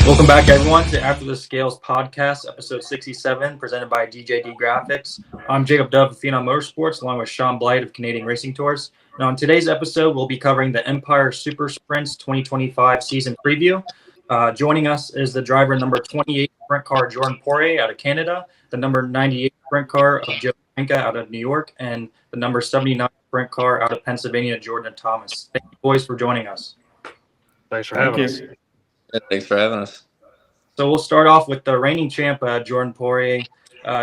Welcome back, everyone, to After the Scales podcast, episode 67, presented by DJD Graphics. I'm Jacob Dove of Phenom Motorsports, along with Shaun Blight of Canadian Racing Tours. And on today's episode, we'll be covering the Empire Super Sprints 2025 season preview. Joining us is the driver number 28 sprint car, Jordan Poirier, out of Canada, the number 98 sprint car of Joe Trenca out of New York, and the number 79 sprint car out of Pennsylvania, Jordan Thomas. Thank you, boys, for joining us. Thanks for having us. Thanks for having us. So we'll start off with the reigning champ, Jordan Poirier.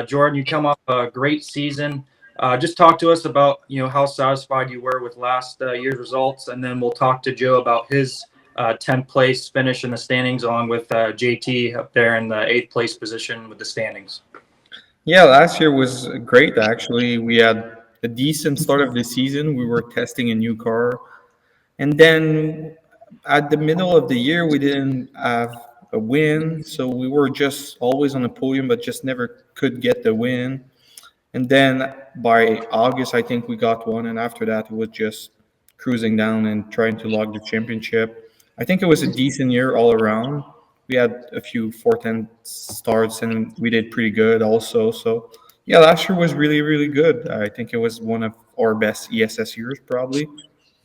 Jordan, you come off a great season. Just talk to us about how satisfied you were with last year's results, and then we'll talk to Joe about his 10th place finish in the standings, along with JT up there in the 8th place position with the standings. Yeah, last year was great, actually. We had a decent start of the season. We were testing a new car. And then at the middle of the year, we didn't have a win. So we were just always on the podium, but just never could get the win. And then by August, I think we got one. And after that, it was just cruising down and trying to log the championship. I think it was a decent year all around. We had a few 410 starts, and we did pretty good also. So, yeah, last year was really, really good. I think it was one of our best ESS years, probably.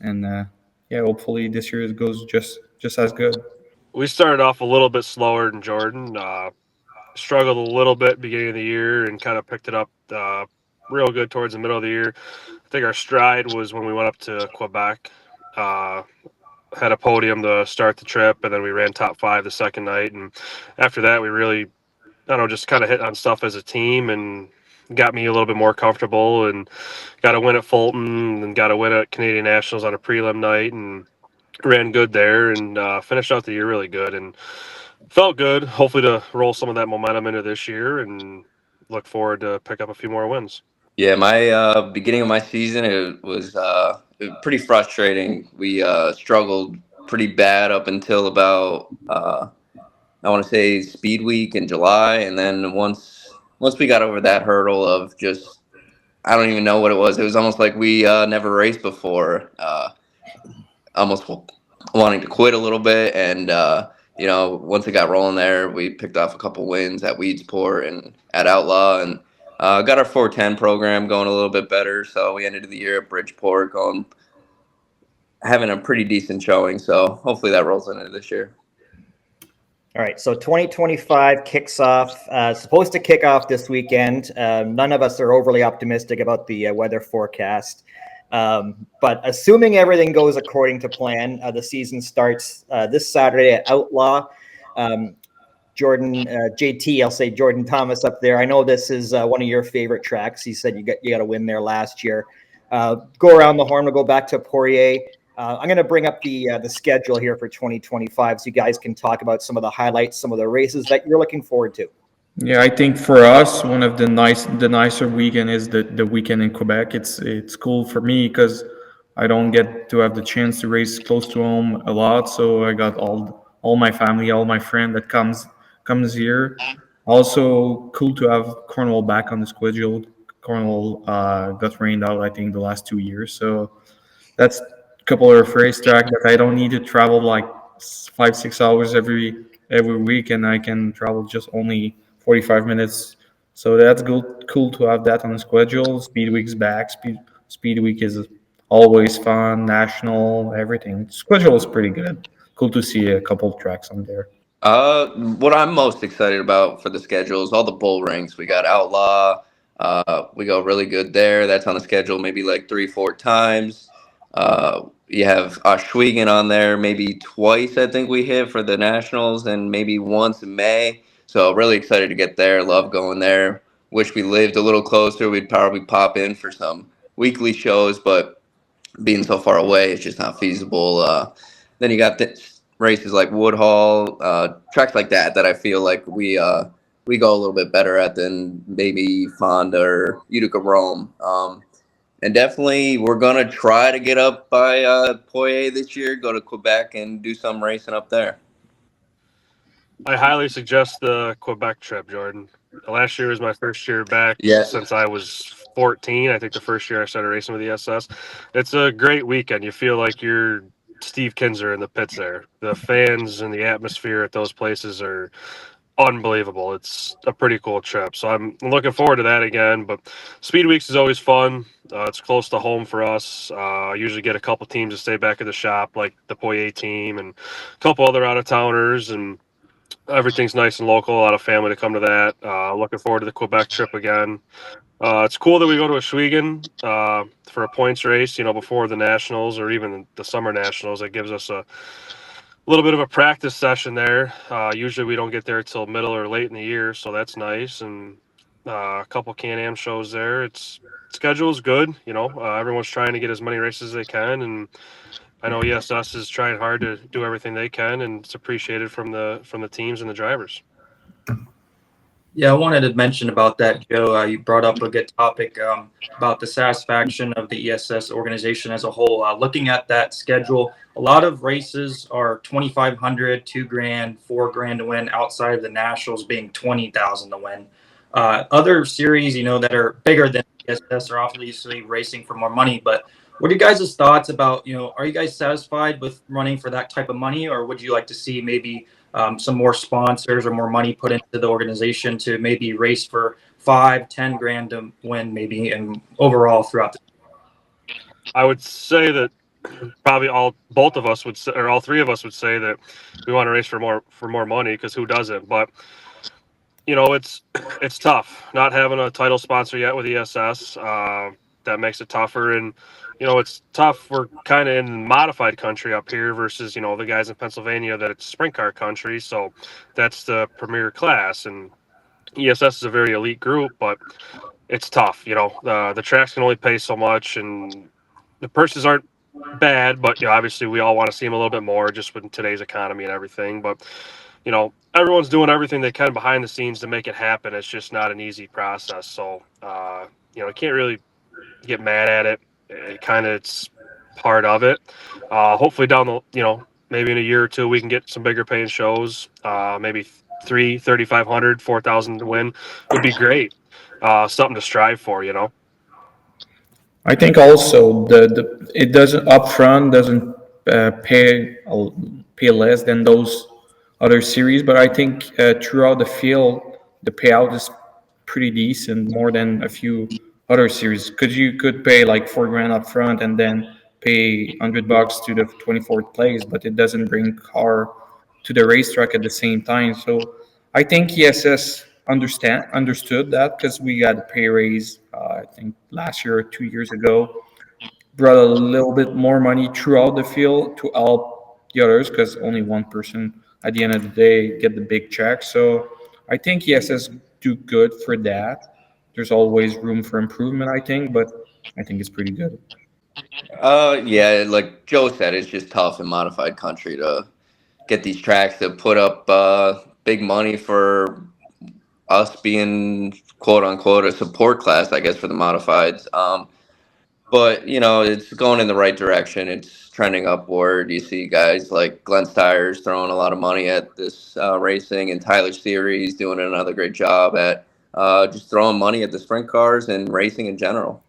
And, hopefully this year goes just as good. We started off a little bit slower than Jordan. Struggled a little bit beginning of the year and kind of picked it up real good towards the middle of the year. I think our stride was when we went up to Quebec. Had a podium to start the trip, and then we ran top 5 the second night. And after that, we really, just kind of hit on stuff as a team and got me a little bit more comfortable, and got a win at Fulton and got a win at Canadian Nationals on a prelim night, and ran good there, and finished out the year really good and felt good. Hopefully to roll some of that momentum into this year, and look forward to pick up a few more wins. Yeah, my beginning of my season, it was pretty frustrating. We struggled pretty bad up until about I want to say Speed Week in July, and then once we got over that hurdle of just, I don't even know what it was. It was almost like we never raced before. Almost wanting to quit a little bit, and once it got rolling there, we picked off a couple wins at Weedsport and at Outlaw, and got our 410 program going a little bit better. So we ended the year at Bridgeport having a pretty decent showing. So hopefully that rolls into this year. All right, so 2025 kicks off, supposed to kick off this weekend. None of us are overly optimistic about the weather forecast. But assuming everything goes according to plan, the season starts this Saturday at Outlaw. Jordan, JT, I'll say Jordan Thomas up there. I know this is one of your favorite tracks. He said you got a win there last year. Go around the horn. We'll go back to Poirier. I'm going to bring up the schedule here for 2025 so you guys can talk about some of the highlights, some of the races that you're looking forward to. Yeah, I think for us, one of the nicer weekend is the weekend in Quebec. It's cool for me because I don't get to have the chance to race close to home a lot. So I got all my family, all my friend that comes here. Also, cool to have Cornwall back on the schedule. Cornwall got rained out, I think, the last 2 years. So that's a couple of racetrack that I don't need to travel like 5-6 hours every week, and I can travel just only 45 minutes. So that's cool to have that on the schedule. Speed Week's back. Speed Week is always fun, national, everything. Schedule is pretty good. Cool to see a couple of tracks on there. What I'm most excited about for the schedule is all the bull rings. We got Outlaw. We go really good there. That's on the schedule maybe like 3-4 times. You have Oswego on there maybe twice, I think we hit for the Nationals, and maybe once in May. So really excited to get there. Love going there. Wish we lived a little closer. We'd probably pop in for some weekly shows, but being so far away, it's just not feasible. Then you got races like Woodhall, tracks like that I feel like we go a little bit better at than maybe Fonda or Utica Rome. And definitely we're going to try to get up by Poirier this year, go to Quebec and do some racing up there. I highly suggest the Quebec trip, Jordan. Last year was my first year back since I was 14. I think the first year I started racing with ESS. It's a great weekend. You feel like you're Steve Kinzer in the pits there. The fans and the atmosphere at those places are unbelievable. It's a pretty cool trip. So I'm looking forward to that again. But Speed Weeks is always fun. It's close to home for us. I usually get a couple teams to stay back at the shop, like the Poirier team and a couple other out-of-towners, and everything's nice and local. A lot of family to come to that. Looking forward to the Quebec trip again. It's cool that we go to Oswego for a points race, before the Nationals or even the Summer Nationals. It gives us a little bit of a practice session there. Usually we don't get there till middle or late in the year, so that's nice. And a couple Can-Am shows there. Schedule is good. Everyone's trying to get as many races as they can, and I know ESS is trying hard to do everything they can, and it's appreciated from the teams and the drivers. Yeah, I wanted to mention about that, Joe. You brought up a good topic about the satisfaction of the ESS organization as a whole. Looking at that schedule, a lot of races are 2,500, $2,000, $4,000 to win. Outside of the Nationals being 20,000 to win. Other series, that are bigger than ESS are obviously racing for more money. But what are you guys' thoughts about? Are you guys satisfied with running for that type of money, or would you like to see maybe some more sponsors or more money put into the organization to maybe race for 5, 10 grand to win maybe and overall throughout the I would say that probably both of us would say, or all three of us would say that we want to race for more money, because who doesn't? But it's tough not having a title sponsor yet with ESS. That makes it tougher, and it's tough. We're kind of in modified country up here versus the guys in Pennsylvania that it's sprint car country, so that's the premier class, and ESS is a very elite group, but it's tough. The tracks can only pay so much, and the purses aren't bad, but obviously we all want to see them a little bit more just with today's economy and everything. But everyone's doing everything they can behind the scenes to make it happen. It's just not an easy process. So you can't really get mad at it. It's part of it. Hopefully down maybe in a year or two we can get some bigger paying shows. Maybe 3,500, 4,000 to win would be great. Something to strive for. I think also it doesn't pay less than those other series, but I think throughout the field the payout is pretty decent, more than a few other series, because you could pay like $4,000 up front and then pay $100 to the 24th place, but it doesn't bring car to the racetrack at the same time. So I think ESS understood that, because we got a pay raise I think last year or 2 years ago, brought a little bit more money throughout the field to help the others, because only one person at the end of the day get the big check. So I think ESS do good for that. There's always room for improvement, I think, but I think it's pretty good. Yeah, like Joe said, it's just tough in modified country to get these tracks to put up big money for us being quote unquote a support class, I guess, for the modifieds. But it's going in the right direction. It's trending upward. You see guys like Glenn Steyer's throwing a lot of money at this racing, and Tyler Series doing another great job at just throwing money at the sprint cars and racing in general.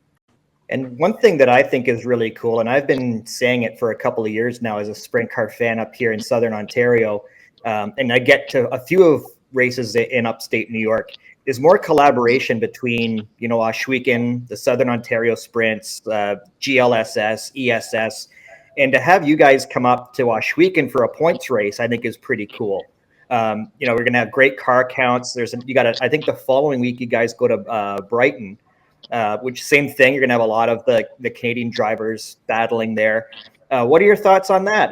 And one thing that I think is really cool, and I've been saying it for a couple of years now as a sprint car fan up here in Southern Ontario, and I get to a few of races in upstate New York, is more collaboration between, Oswego, the Southern Ontario Sprints, GLSS, ESS, and to have you guys come up to Oswego for a points race, I think is pretty cool. We're going to have great car counts. I think the following week you guys go to Brighton, which same thing. You're going to have a lot of the Canadian drivers battling there. What are your thoughts on that?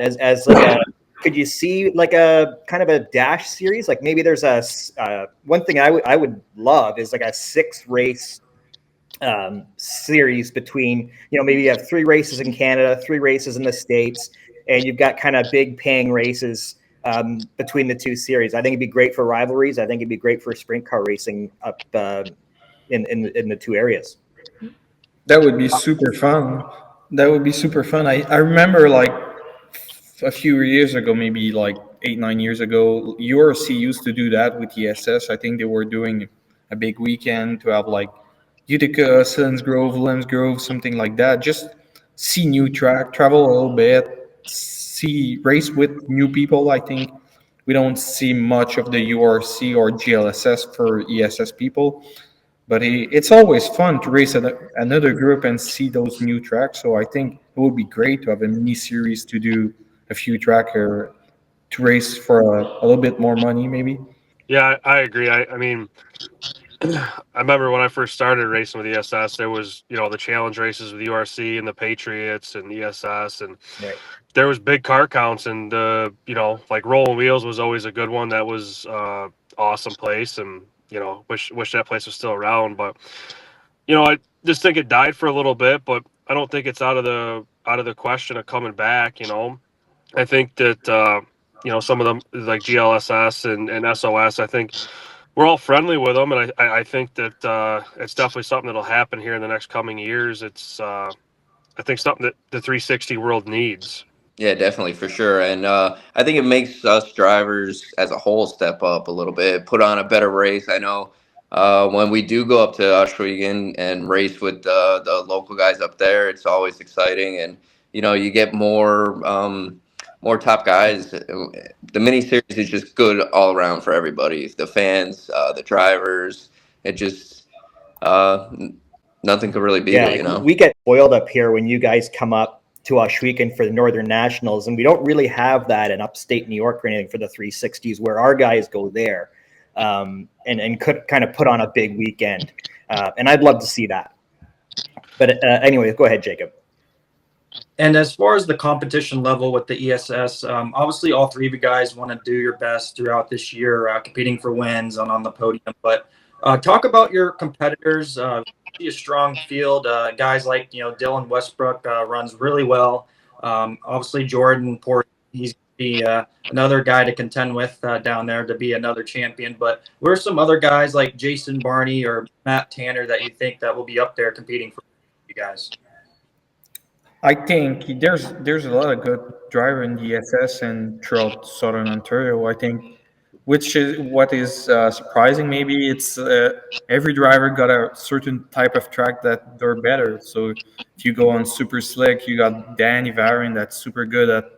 Could you see like a kind of a dash series? Like maybe there's one thing I would love is like a 6-race series between, maybe you have 3 races in Canada, 3 races in the States, and you've got kind of big paying races between the 2 series. I think it'd be great for rivalries. I think it'd be great for sprint car racing up in the 2 areas. That would be super fun. I remember like a few years ago, maybe like 8-9 years ago, URC used to do that with ESS. I think they were doing a big weekend to have like Utica, Suns Grove, Limbs Grove, something like that. Just see new track, travel a little bit, see race with new people. I think we don't see much of the URC or GLSS for ESS people, but it's always fun to race another group and see those new tracks. So I think it would be great to have a mini series to do a few track or to race for a little bit more money, maybe. Yeah, I agree. I mean, I remember when I first started racing with ESS, there was, the challenge races with URC and the Patriots and ESS, and Right. there was big car counts, and like Rolling Wheels was always a good one. That was awesome place, and wish that place was still around. But I just think it died for a little bit, but I don't think it's out of the question of coming back. I think that some of them like GLSS and SOS. I think we're all friendly with them, and I think that it's definitely something that'll happen here in the next coming years. It's I think something that the 360 world needs. Yeah, definitely for sure. And I think it makes us drivers as a whole step up a little bit, put on a better race. I know when we do go up to Oswego and race with the local guys up there, it's always exciting. And, you get more top guys. The mini series is just good all around for everybody, the fans, the drivers. It just, nothing could really beat Yeah, it. we get spoiled up here when you guys come up to Oshweekend for the Northern Nationals, and we don't really have that in upstate New York or anything for the 360s where our guys go there and could kind of put on a big weekend. And I'd love to see that. But anyway, go ahead, Jacob. And as far as the competition level with the ESS, obviously all three of you guys want to do your best throughout this year, competing for wins on the podium. But talk about your competitors. A strong field. Guys like Dylan Westbrook runs really well. Obviously Jordan Poirier, he's be another guy to contend with down there to be another champion. But what are some other guys like Jason Barney or Matt Tanner that you think that will be up there competing for you guys? I think there's a lot of good driver in the ESS and throughout Southern Ontario. I think, which is what is surprising. Maybe it's every driver got a certain type of track that they're better. So if you go on super slick, you got Danny Varin that's super good at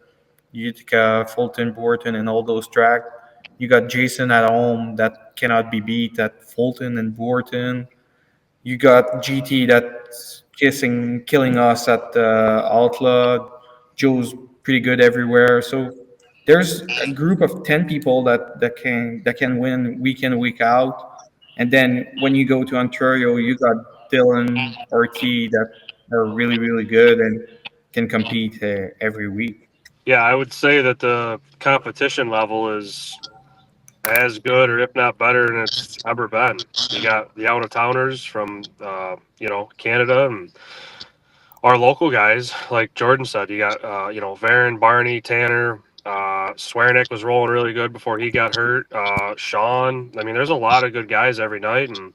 Utica, Fulton, Borton, and all those tracks. You got Jason at home that cannot be beat at Fulton and Borton. You got GT that's killing us at Outlaw. Joe's pretty good everywhere. So there's a group of 10 people that can win week in, week out. And then when you go to Ontario, you got Dylan or T that are really, really good and can compete every week. Yeah, I would say that the competition level is as good, or if not better, than it's ever been. You got the out of towners from Canada, and our local guys, like Jordan said. You got Varin, Barney, Tanner. Swearnick was rolling really good before he got hurt. Shaun. I mean, there's a lot of good guys every night, and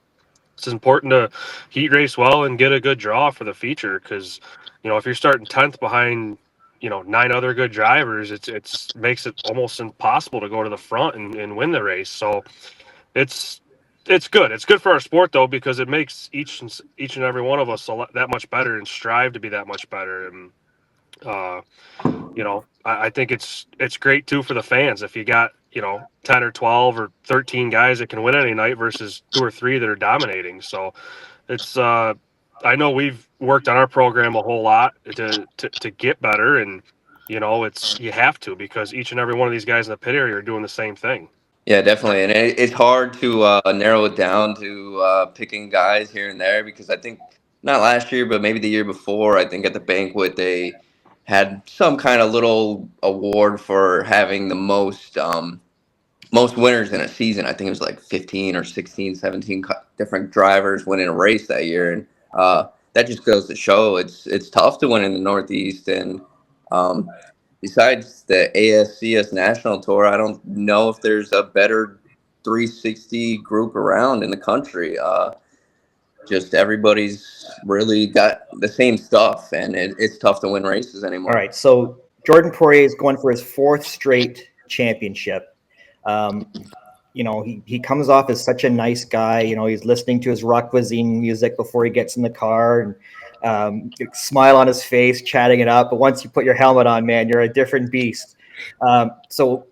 it's important to heat race well and get a good draw for the feature, because if you're starting 10th behind 9 other good drivers, it's makes it almost impossible to go to the front and win the race. So it's good. It's good for our sport though, because it makes each and every one of us that much better and strive to be that much better. And I think it's great too for the fans if you got 10 or 12 or 13 guys that can win any night versus 2 or 3 that are dominating. So it's I know we've worked on our program a whole lot to get better, and you have to, because each and every one of these guys in the pit area are doing the same thing. Yeah, definitely. And it's hard to narrow it down to picking guys here and there, because I think not last year, but maybe the year before, I think at the banquet, they had some kind of little award for having the most winners in a season. I think it was like 15 or 16, 17 different drivers winning a race that year. And that just goes to show it's tough to win in the Northeast. And besides the ASCS National Tour, I don't know if there's a better 360 group around in the country. Just everybody's really got the same stuff, and it's tough to win races anymore. All right, so Jordan Poirier is going for his 4th straight championship. He comes off as such a nice guy. He's listening to his rock cuisine music before he gets in the car, smile on his face, chatting it up. But once you put your helmet on, man, you're a different beast. So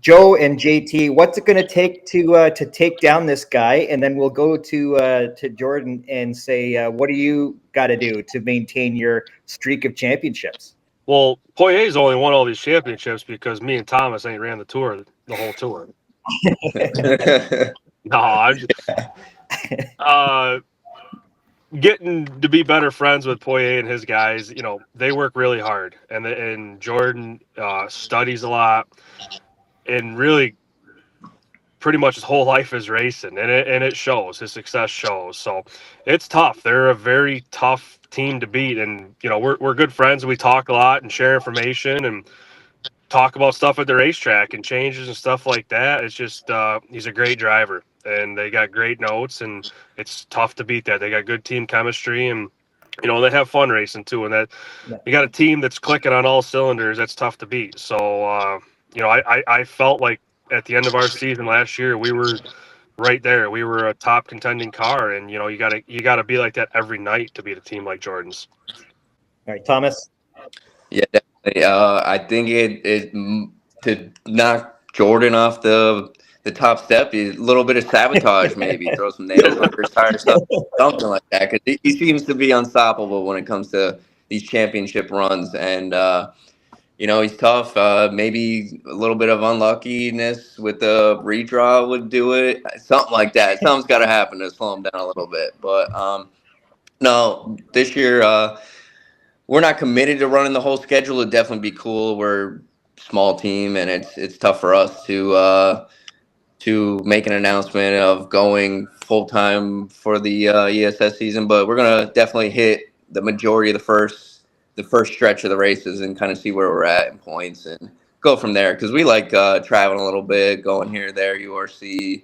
Joe and JT, what's it going to take to take down this guy? And then we'll go to Jordan and say, what do you got to do to maintain your streak of championships? Well, Poirier's only won all these championships because me and Thomas ain't ran the tour, the whole tour. No, I'm just, getting to be better friends with Poirier and his guys. You know, they work really hard, and Jordan studies a lot, and really, pretty much his whole life is racing, and it shows. His success shows. So it's tough. They're a very tough team to beat, and you know we're good friends. We talk a lot and share information and talk about stuff at the racetrack and changes and stuff like that. It's just he's a great driver, and they got great notes, and it's tough to beat that. They got good team chemistry, and you know they have fun racing too. And that you got a team that's clicking on all cylinders. That's tough to beat. So you know I felt like at the end of our season last year we were right there. We were a top contending car, and you know you gotta be like that every night to beat a team like Jordan's. All right, Thomas. Yeah, definitely. I think it to knock Jordan off the top step is a little bit of sabotage, maybe throw some nails under his tires, something like that. Because he seems to be unstoppable when it comes to these championship runs, and you know he's tough. Maybe a little bit of unluckiness with the redraw would do it, something like that. Something's got to happen to slow him down a little bit. But no, this year. We're not committed to running the whole schedule. It'd definitely be cool. We're a small team, and it's tough for us to make an announcement of going full time for the ESS season. But we're gonna definitely hit the majority of the first stretch of the races and kind of see where we're at in points and go from there. Because we like traveling a little bit, going here, there, URC,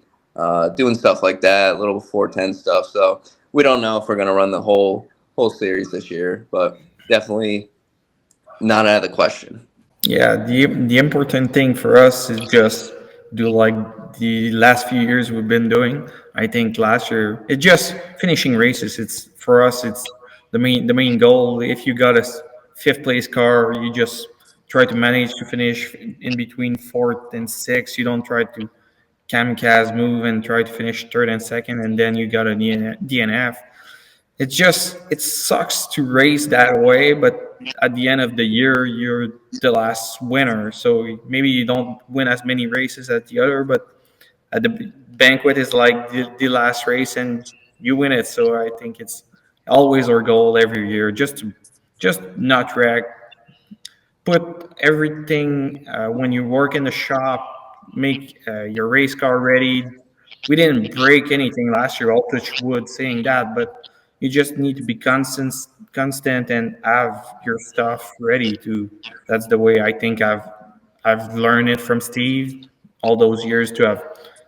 doing stuff like that, a little 410 stuff. So we don't know if we're gonna run the whole series this year, but definitely not out of the question. Yeah, the important thing for us is just do like the last few years we've been doing. I think last year it's just finishing races. It's for us. It's the main goal. If you got a fifth place car, you just try to manage to finish in between fourth and sixth. You don't try to kamikaze move and try to finish third and second, and then you got a DNF. It sucks to race that way, but at the end of the year you're the last winner, so maybe you don't win as many races as the other, but at the banquet is like the last race and you win it. So I think it's always our goal every year just not wreck, put everything when you work in the shop, make your race car ready. We didn't break anything last year, I'll touch wood saying that, but you just need to be constant and have your stuff ready to. That's the way I think I've learned it from Steve all those years to have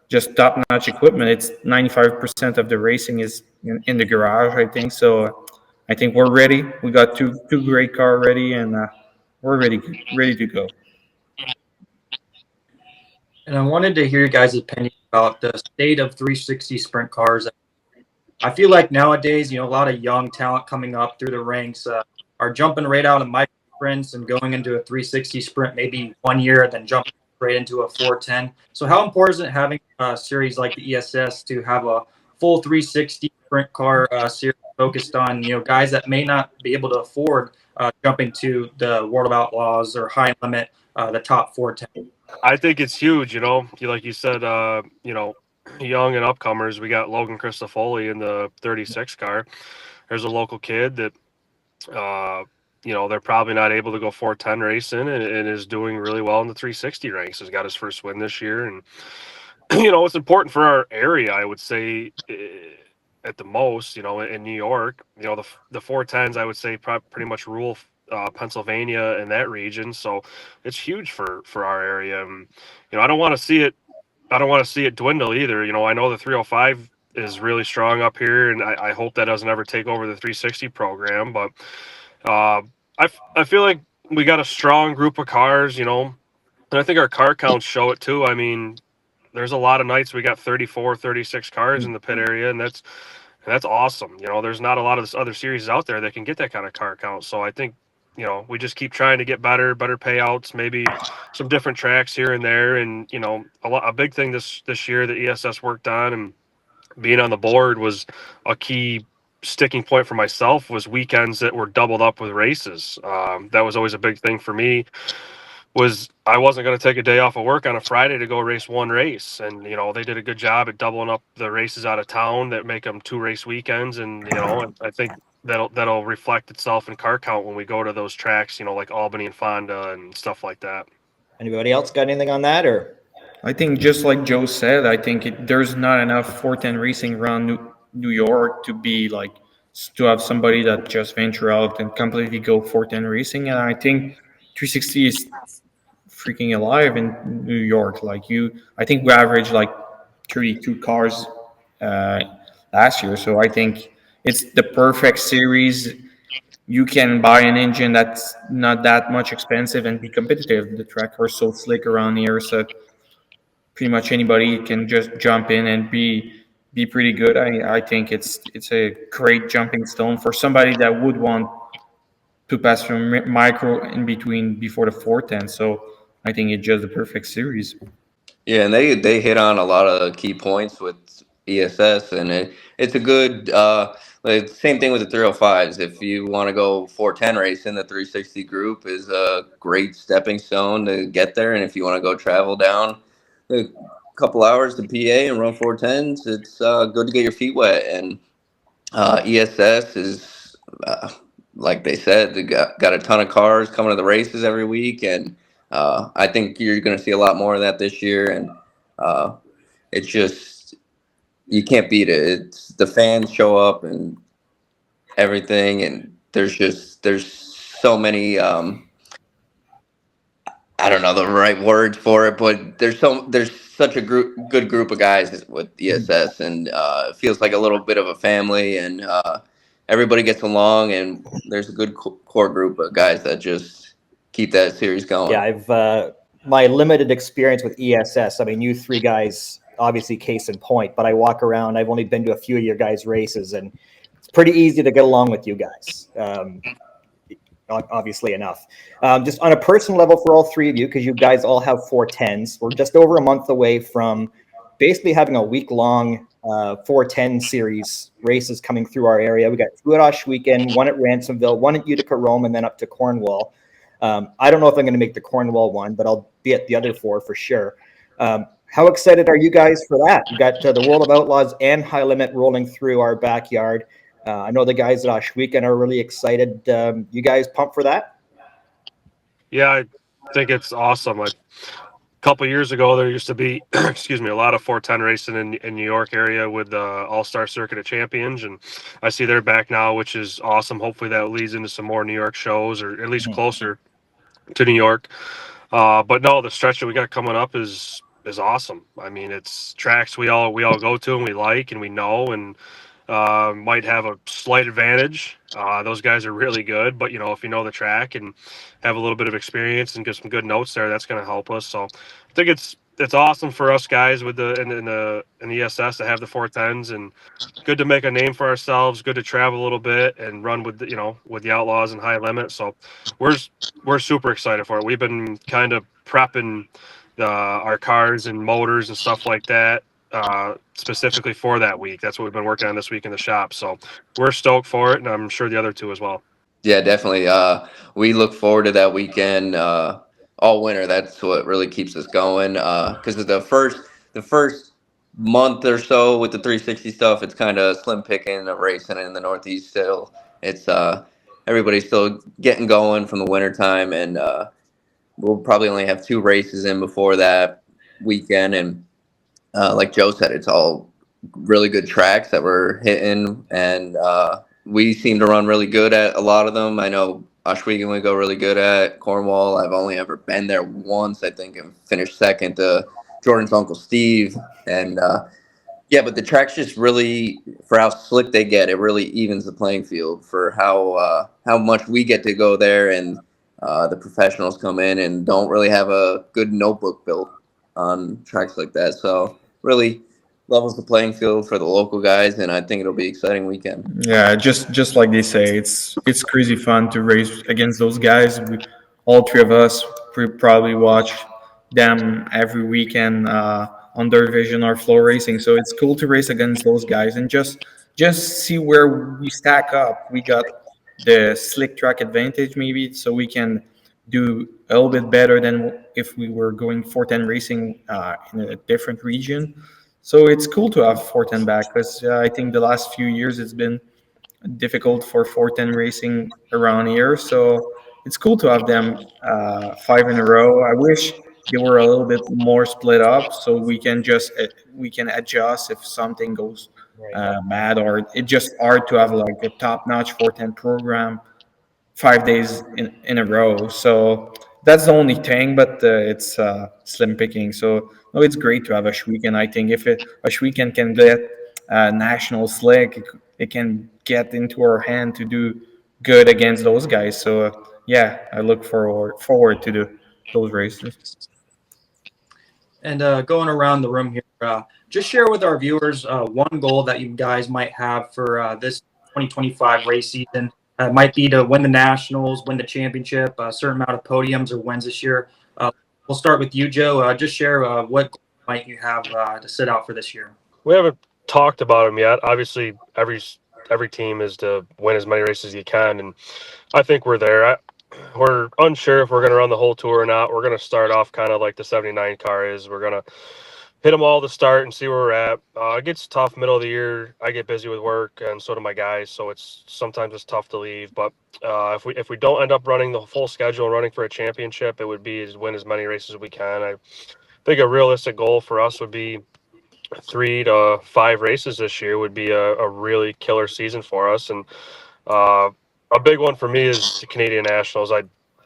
just top-notch equipment. It's 95% of the racing is in the garage, I think. So I think we're ready. We got two great cars ready, and we're ready to go. And I wanted to hear your guys' opinion about the state of 360 sprint cars. I feel like nowadays, you know, a lot of young talent coming up through the ranks are jumping right out of micro sprints and going into a 360 sprint maybe 1 year, then jumping right into a 410. So how important is it having a series like the ESS to have a full 360 sprint car series focused on, you know, guys that may not be able to afford jumping to the World of Outlaws or high limit, the top 410? I think it's huge. You know, like you said, you know, young and upcomers. We got Logan Christofoli in the 36 car. There's a local kid that, you know, they're probably not able to go 410 racing and is doing really well in the 360 ranks. Has got his first win this year. And, you know, it's important for our area, I would say, at the most, you know, in New York. You know, the 410s, I would say, pretty much rule Pennsylvania and that region. So it's huge for our area. And, you know, I don't want to see it dwindle either. You know, I know the 305 is really strong up here, and I hope that doesn't ever take over the 360 program. But I feel like we got a strong group of cars, you know, and I think our car counts show it too. I mean, there's a lot of nights we got 34, 36 cars in the pit area, and And that's awesome. There's not a lot of other series out there that can get that kind of car count. So I think, we just keep trying to get better payouts, maybe some different tracks here and there. And, a big thing this year that ESS worked on and being on the board was a key sticking point for myself was weekends that were doubled up with races. That was always a big thing for me. Was I wasn't going to take a day off of work on a Friday to go race one race. And, they did a good job at doubling up the races out of town that make them 2-race weekends. And, and I think that'll reflect itself in car count when we go to those tracks, like Albany and Fonda and stuff like that. Anybody else got anything on that, or? I think just like Joe said, I think there's not enough 410 racing around New York to be like to have somebody that just venture out and completely go 410 racing. And I think 360 is freaking alive in New York. I think we averaged like 32 cars last year. So I think it's the perfect series. You can buy an engine that's not that much expensive and be competitive. The track are so slick around here, so pretty much anybody can just jump in and be pretty good. I think it's a great jumping stone for somebody that would want to pass from micro in between before the 410. So I think it's just the perfect series. Yeah, and they hit on a lot of key points with ESS, and it's a good same thing with the 305s. If you want to go 410 racing, the 360 group is a great stepping stone to get there. And if you want to go travel down a couple hours to PA and run 410s, it's good to get your feet wet. And ESS is like they said, they got a ton of cars coming to the races every week, and I think you're going to see a lot more of that this year. And it's just, you can't beat it. It's the fans show up and everything, and there's so many I don't know the right words for it, but there's such a good group of guys with ESS, and it feels like a little bit of a family, and everybody gets along, and there's a good core group of guys that just keep that series going. Yeah, I've my limited experience with ESS. I mean, you three guys, obviously case in point, but I walk around. I've only been to a few of your guys' races, and it's pretty easy to get along with you guys. Obviously enough. Just on a personal level for all three of you, because you guys all have 410s, we're just over a month away from basically having a week-long 410 series races coming through our area. We got 2 at Ohsweken, 1 at Ransomville, 1 at Utica Rome, and then up to Cornwall. I don't know if I'm going to make the Cornwall one, but I'll be at the other 4 for sure. How excited are you guys for that? You got the World of Outlaws and High Limit rolling through our backyard. I know the guys at Ohsweken are really excited. You guys pumped for that? Yeah, I think it's awesome. A couple of years ago, there used to be, excuse me, a lot of 410 racing in New York area with the All-Star Circuit of Champions, and I see they're back now, which is awesome. Hopefully that leads into some more New York shows, or at least closer to New York. But no, the stretch that we got coming up is awesome. I mean, it's tracks we all go to and we like and we know, and might have a slight advantage. Those guys are really good, but if you know the track and have a little bit of experience and get some good notes there, that's going to help us. So I think it's awesome for us guys with in the ESS to have the 410s, and good to make a name for ourselves. Good to travel a little bit and run with with the Outlaws and High Limit. So we're super excited for it. We've been kind of prepping our cars and motors and stuff like that. Specifically for that week. That's what we've been working on this week in the shop. So we're stoked for it, and I'm sure the other 2 as well. Yeah, definitely. We look forward to that weekend all winter. That's what really keeps us going. Because the first month or so with the 360 stuff, it's kind of slim picking of racing in the Northeast still. It's everybody's still getting going from the winter time, and we'll probably only have 2 races in before that weekend. And like Joe said, it's all really good tracks that we're hitting, and we seem to run really good at a lot of them. I know Ohsweken we go really good at. Cornwall, I've only ever been there once, I think, and finished second to Jordan's Uncle Steve. And yeah, but the tracks just really, for how slick they get, it really evens the playing field for how much we get to go there, and the professionals come in and don't really have a good notebook built on tracks like that. So really levels the playing field for the local guys, and I think it'll be an exciting weekend. Yeah, just like they say, it's crazy fun to race against those guys. All three of us probably watch them every weekend on their division or floor racing. So it's cool to race against those guys and just see where we stack up. We got the slick track advantage maybe, so we can do a little bit better than if we were going 410 racing in a different region. So it's cool to have 410 back because I think the last few years it's been difficult for 410 racing around here. So it's cool to have them 5 in a row. I wish they were a little bit more split up so we can adjust if something goes bad, or it's just hard to have like a top-notch 410 program 5 days in a row. So that's the only thing, but it's slim picking. So no, it's great to have a weekend. I think if a weekend can get national slick, it can get into our hand to do good against those guys. So yeah, I look forward to those races. And going around the room here, just share with our viewers one goal that you guys might have for this 2025 race season. It might be to win the nationals, win the championship, a certain amount of podiums or wins this year. We'll start with you, Joe. Just share what goal might you have to set out for this year. We haven't talked about them yet. Obviously, every team is to win as many races as you can, and I think we're there. We're unsure if we're going to run the whole tour or not. We're going to start off kind of like the 79 car is. We're going to hit them all to start and see where we're at. It gets tough middle of the year. I get busy with work, and so do my guys. So sometimes it's tough to leave. But if we don't end up running the full schedule and running for a championship, it would be to win as many races as we can. I think a realistic goal for us would be 3 to 5 races this year would be a really killer season for us. And a big one for me is the Canadian Nationals.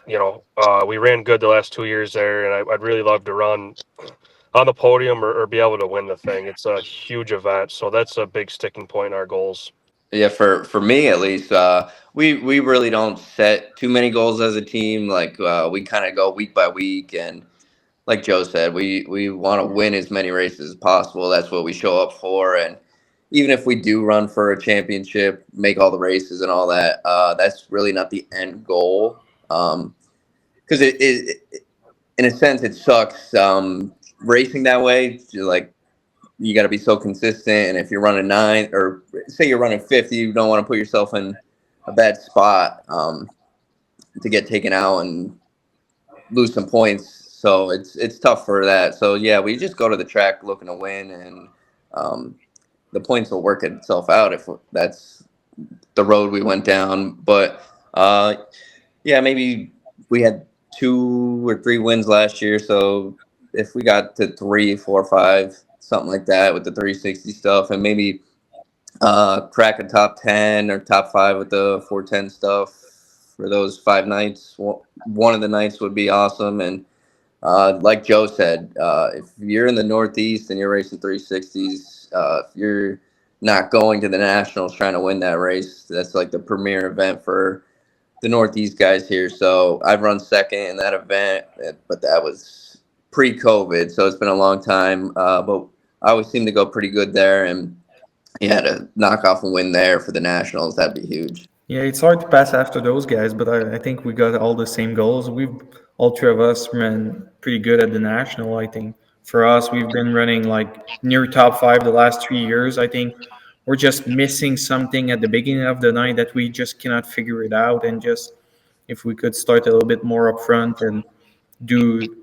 We ran good the last 2 years there, and I'd really love to run on the podium or be able to win the thing. It's a huge event, so that's a big sticking point in our goals. Yeah, for me at least, we really don't set too many goals as a team. Like we kind of go week by week, and like Joe said, we want to win as many races as possible. That's what we show up for, and even if we do run for a championship, make all the races and all that, that's really not the end goal. Because it in a sense, it sucks racing that way. Like you got to be so consistent, and if you're running 9 or say you're running 50, you don't want to put yourself in a bad spot to get taken out and lose some points. So it's tough for that. So yeah, we just go to the track looking to win, and the points will work itself out if that's the road we went down. But yeah, maybe we had 2 or 3 wins last year. So if we got to 3, 4, 5, something like that with the 360 stuff, and maybe crack a top 10 or top 5 with the 410 stuff for those 5 nights. One of the nights would be awesome. And like Joe said, if you're in the Northeast and you're racing 360s, if you're not going to the Nationals trying to win that race, that's like the premier event for the Northeast guys here. So I've run second in that event, but that was pre-COVID, so it's been a long time. But I always seem to go pretty good there, and yeah, to knock off a win there for the Nationals, that'd be huge. Yeah, it's hard to pass after those guys, but I think we got all the same goals. All 3 of us ran pretty good at the national. I think for us, we've been running like near top 5 the last 3 years. I think we're just missing something at the beginning of the night that we just cannot figure it out. And just if we could start a little bit more up front and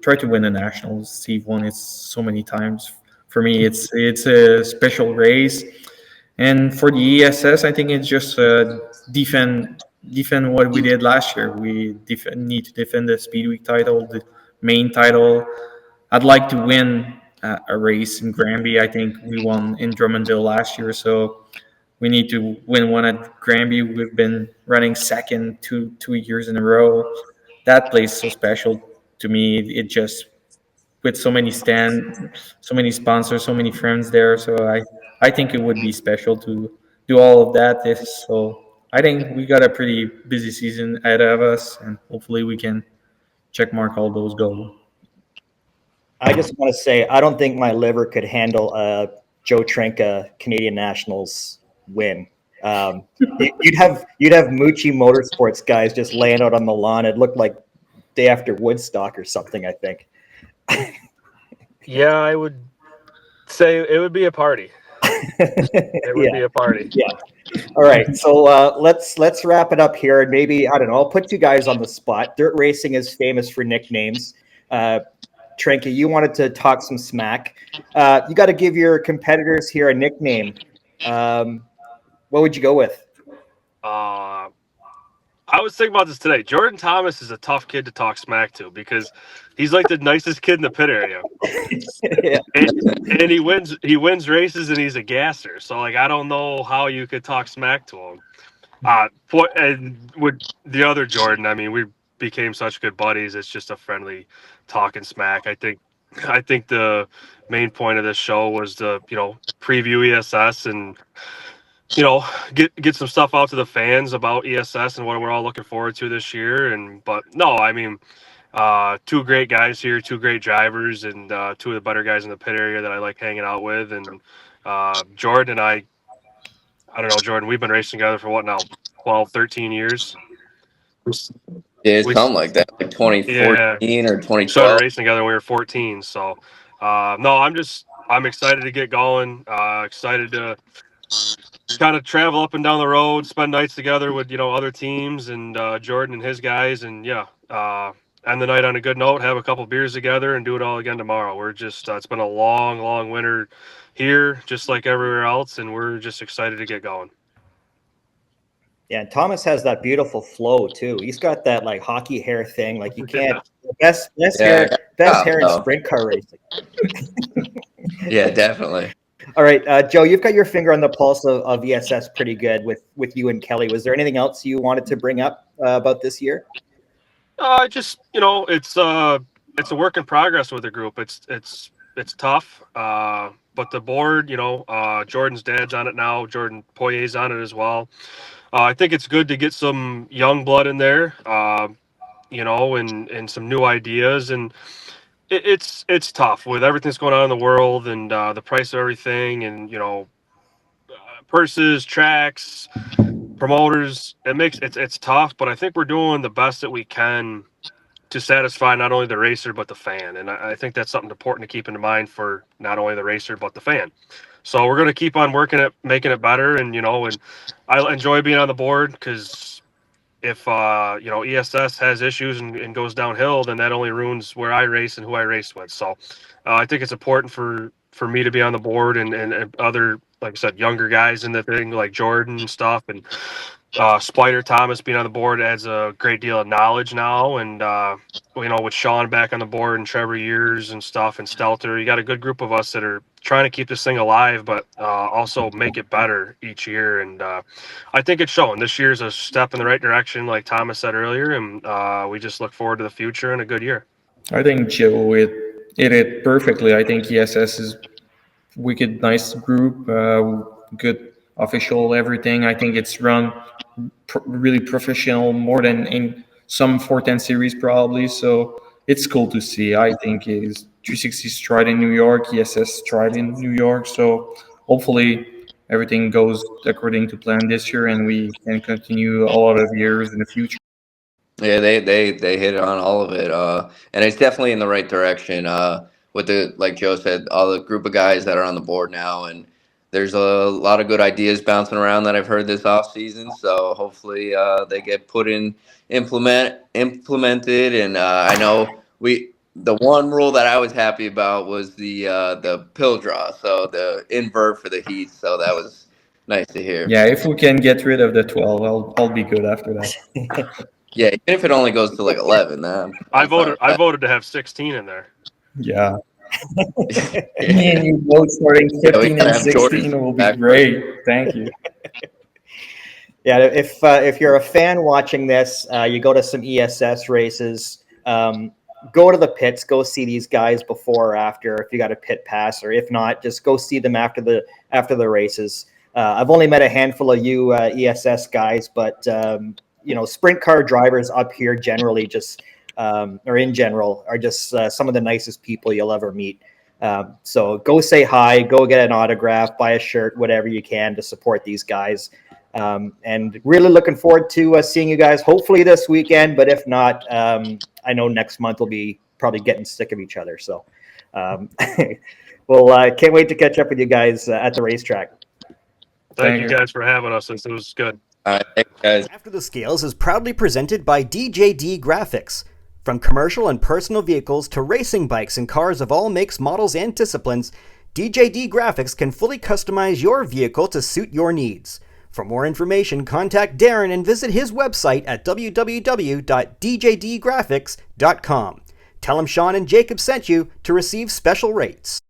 try to win the nationals. Steve won it so many times. For me, it's a special race. And for the ESS, I think it's just defend what we did last year. We need to defend the Speedweek title, the main title. I'd like to win a race in Granby. I think we won in Drummondville last year, so we need to win one at Granby. We've been running second two years in a row. That place is so special to me. It just with so many so many sponsors, so many friends there. So I think it would be special to do all of that. So I think we got a pretty busy season ahead of us, and hopefully we can check mark all those goals. I just want to say I don't think my liver could handle Joe Trenca Canadian Nationals win. You'd have Moochie Motorsports guys just laying out on the lawn. It looked like day after Woodstock or something, I think. Yeah, I would say it would be a party. It would be a party. Yeah. All right. So let's wrap it up here. And maybe, I don't know, I'll put you guys on the spot. Dirt racing is famous for nicknames. Trenca, you wanted to talk some smack. You got to give your competitors here a nickname. What would you go with? I was thinking about this today. Jordan Thomas is a tough kid to talk smack to because he's like the nicest kid in the pit area. Yeah. And he wins races and he's a gasser. So like I don't know how you could talk smack to him. And with the other Jordan, I mean, we became such good buddies. It's just a friendly talking smack. I think the main point of this show was to, preview ESS and get some stuff out to the fans about ESS and what we're all looking forward to this year. But no, I mean, two great guys here, two great drivers, and two of the better guys in the pit area that I like hanging out with. And Jordan and I don't know, Jordan, we've been racing together for what now, 12, 13 years? Yeah, something like that, like 2014 or 2012. Started racing together when we were 14. So, no, I'm excited to get going. Excited to kind of travel up and down the road, spend nights together with other teams and Jordan and his guys, and end the night on a good note, have a couple beers together, and do it all again tomorrow. We're just it's been a long winter here, just like everywhere else, and we're just excited to get going. Yeah, and Thomas has that beautiful flow too. He's got that like hockey hair thing. Like you can't best hair in sprint car racing. Yeah, definitely. All right, Joe, you've got your finger on the pulse of ESS pretty good with you and Kelly. Was there anything else you wanted to bring up about this year? Just it's a work in progress with the group. It's tough, but the board, Jordan's dad's on it now. Jordan Poirier's on it as well. I think it's good to get some young blood in there, and some new ideas. And it's tough with everything that's going on in the world and the price of everything, and purses, tracks, promoters. It's tough, but I think we're doing the best that we can to satisfy not only the racer but the fan, and I think that's something important to keep in mind for not only the racer but the fan. So we're going to keep on working at making it better, and and I enjoy being on the board because if ESS has issues and goes downhill, then that only ruins where I race and who I race with. So I think it's important for me to be on the board and other, like I said, younger guys in the thing like Jordan and stuff, and Spider Thomas being on the board adds a great deal of knowledge now, and with Shaun back on the board and Trevor Years and stuff and Stelter, you got a good group of us that are trying to keep this thing alive, but also make it better each year. And I think it's showing. This year's a step in the right direction, like Thomas said earlier, and we just look forward to the future and a good year. I think Joe it perfectly. I think ESS is wicked nice group, good official, everything. I think it's run really professional, more than in some 410 series probably. So it's cool to see. I think is 360's tried in New York, ESS tried in New York. So hopefully everything goes according to plan this year, and we can continue a lot of years in the future. Yeah, they hit on all of it, and it's definitely in the right direction. With the, like Joe said, all the group of guys that are on the board now, and there's a lot of good ideas bouncing around that I've heard this off season. So hopefully they get implemented. And I know the one rule that I was happy about was the pill draw, so the invert for the heat. So that was nice to hear. Yeah, if we can get rid of the 12, I'll be good after that. Yeah, even if it only goes to like 11, I voted to have 16 in there. Yeah. Me and you both starting 15 and 16 will be great. Thank you. Yeah, if you're a fan watching this, you go to some ESS races, go to the pits, go see these guys before or after if you got a pit pass, or if not, just go see them after the races. I've only met a handful of you ESS guys, but sprint car drivers up here generally just or in general are just some of the nicest people you'll ever meet. So go say hi, go get an autograph, buy a shirt, whatever you can to support these guys. And really looking forward to seeing you guys hopefully this weekend. But if not, I know next month we'll be probably getting sick of each other. So well, can't wait to catch up with you guys at the racetrack. Thank you guys for having us. This was good. All right, thanks, guys. After the Scales is proudly presented by DJD Graphics. From commercial and personal vehicles to racing bikes and cars of all makes, models, and disciplines, DJD Graphics can fully customize your vehicle to suit your needs. For more information, contact Darren and visit his website at www.djdgraphics.com. Tell him Shaun and Jacob sent you to receive special rates.